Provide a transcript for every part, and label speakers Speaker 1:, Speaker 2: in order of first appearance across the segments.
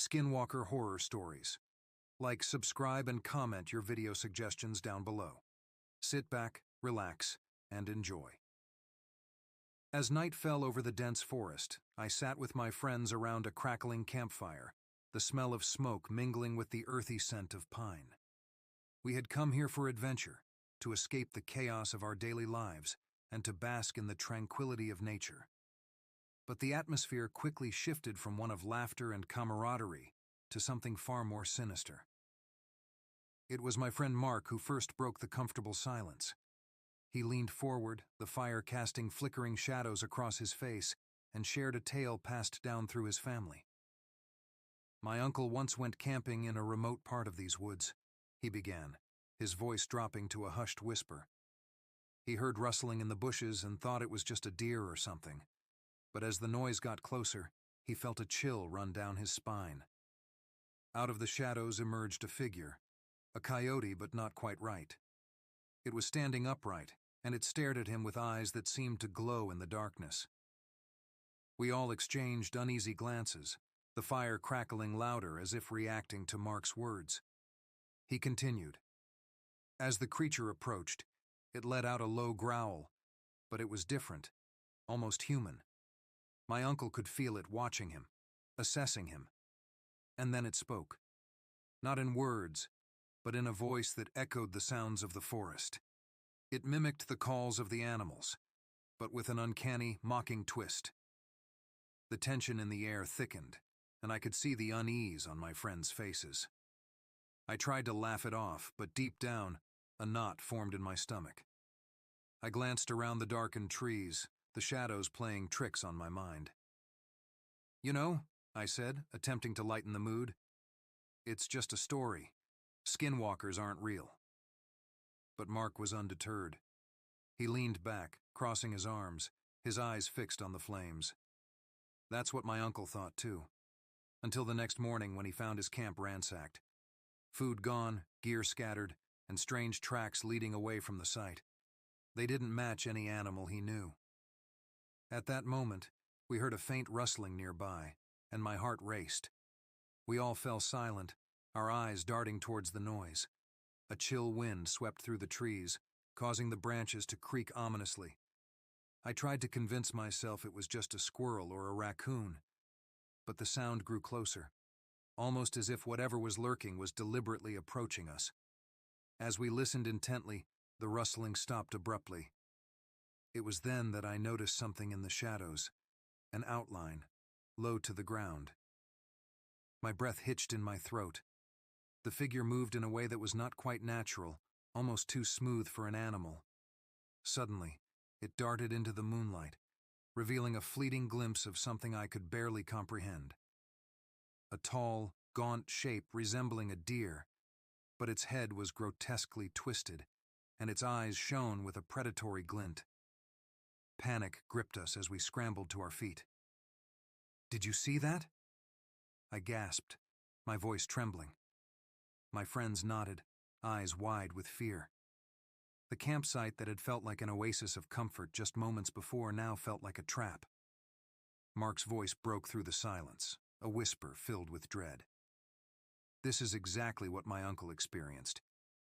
Speaker 1: Skinwalker Horror Stories. Like, subscribe, and comment your video suggestions down below. Sit back, relax, and enjoy. As night fell over the dense forest, I sat with my friends around a crackling campfire, the smell of smoke mingling with the earthy scent of pine. We had come here for adventure, to escape the chaos of our daily lives, and to bask in the tranquility of nature. But the atmosphere quickly shifted from one of laughter and camaraderie to something far more sinister. It was my friend Mark who first broke the comfortable silence. He leaned forward, the fire casting flickering shadows across his face, and shared a tale passed down through his family. "My uncle once went camping in a remote part of these woods," he began, his voice dropping to a hushed whisper. "He heard rustling in the bushes and thought it was just a deer or something. But as the noise got closer, he felt a chill run down his spine. Out of the shadows emerged a figure, a coyote but not quite right. It was standing upright, and it stared at him with eyes that seemed to glow in the darkness. We all exchanged uneasy glances, the fire crackling louder as if reacting to Mark's words. He continued. As the creature approached, it let out a low growl, but it was different, almost human. My uncle could feel it watching him, assessing him. And then it spoke. Not in words, but in a voice that echoed the sounds of the forest. It mimicked the calls of the animals, but with an uncanny, mocking twist. The tension in the air thickened, and I could see the unease on my friends' faces. I tried to laugh it off, but deep down, a knot formed in my stomach. I glanced around the darkened trees, the shadows playing tricks on my mind. "You know," I said, attempting to lighten the mood, "it's just a story. Skinwalkers aren't real." But Mark was undeterred. He leaned back, crossing his arms, his eyes fixed on the flames. That's what my uncle thought too, until the next morning when he found his camp ransacked. Food gone, gear scattered, and strange tracks leading away from the site. They didn't match any animal he knew. At that moment, we heard a faint rustling nearby, and my heart raced. We all fell silent, our eyes darting towards the noise. A chill wind swept through the trees, causing the branches to creak ominously. I tried to convince myself it was just a squirrel or a raccoon, but the sound grew closer, almost as if whatever was lurking was deliberately approaching us. As we listened intently, the rustling stopped abruptly. It was then that I noticed something in the shadows, an outline, low to the ground. My breath hitched in my throat. The figure moved in a way that was not quite natural, almost too smooth for an animal. Suddenly, it darted into the moonlight, revealing a fleeting glimpse of something I could barely comprehend. A tall, gaunt shape resembling a deer, but its head was grotesquely twisted, and its eyes shone with a predatory glint. Panic gripped us as we scrambled to our feet. "Did you see that?" I gasped, my voice trembling. My friends nodded, eyes wide with fear. The campsite that had felt like an oasis of comfort just moments before now felt like a trap. Mark's voice broke through the silence, a whisper filled with dread. "This is exactly what my uncle experienced.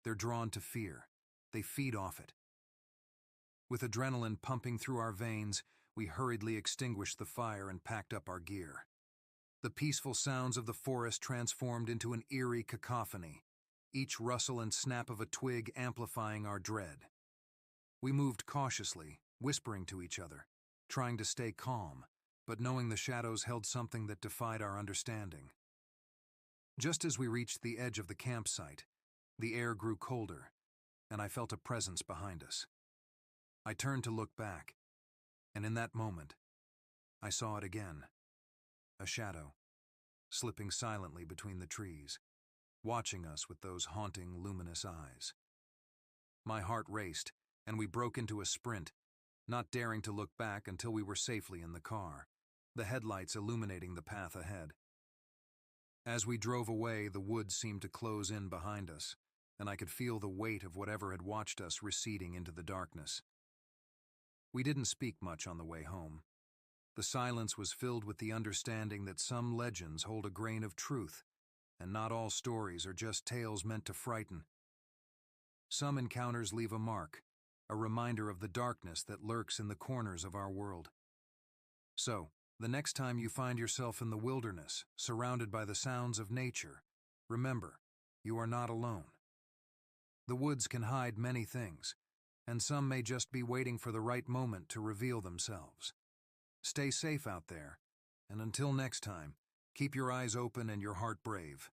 Speaker 1: They're drawn to fear. They feed off it." With adrenaline pumping through our veins, we hurriedly extinguished the fire and packed up our gear. The peaceful sounds of the forest transformed into an eerie cacophony, each rustle and snap of a twig amplifying our dread. We moved cautiously, whispering to each other, trying to stay calm, but knowing the shadows held something that defied our understanding. Just as we reached the edge of the campsite, the air grew colder, and I felt a presence behind us. I turned to look back, and in that moment, I saw it again. A shadow, slipping silently between the trees, watching us with those haunting, luminous eyes. My heart raced, and we broke into a sprint, not daring to look back until we were safely in the car, the headlights illuminating the path ahead. As we drove away, the woods seemed to close in behind us, and I could feel the weight of whatever had watched us receding into the darkness. We didn't speak much on the way home. The silence was filled with the understanding that some legends hold a grain of truth, and not all stories are just tales meant to frighten. Some encounters leave a mark, a reminder of the darkness that lurks in the corners of our world. So, the next time you find yourself in the wilderness, surrounded by the sounds of nature, remember, you are not alone. The woods can hide many things, and some may just be waiting for the right moment to reveal themselves. Stay safe out there, and until next time, keep your eyes open and your heart brave.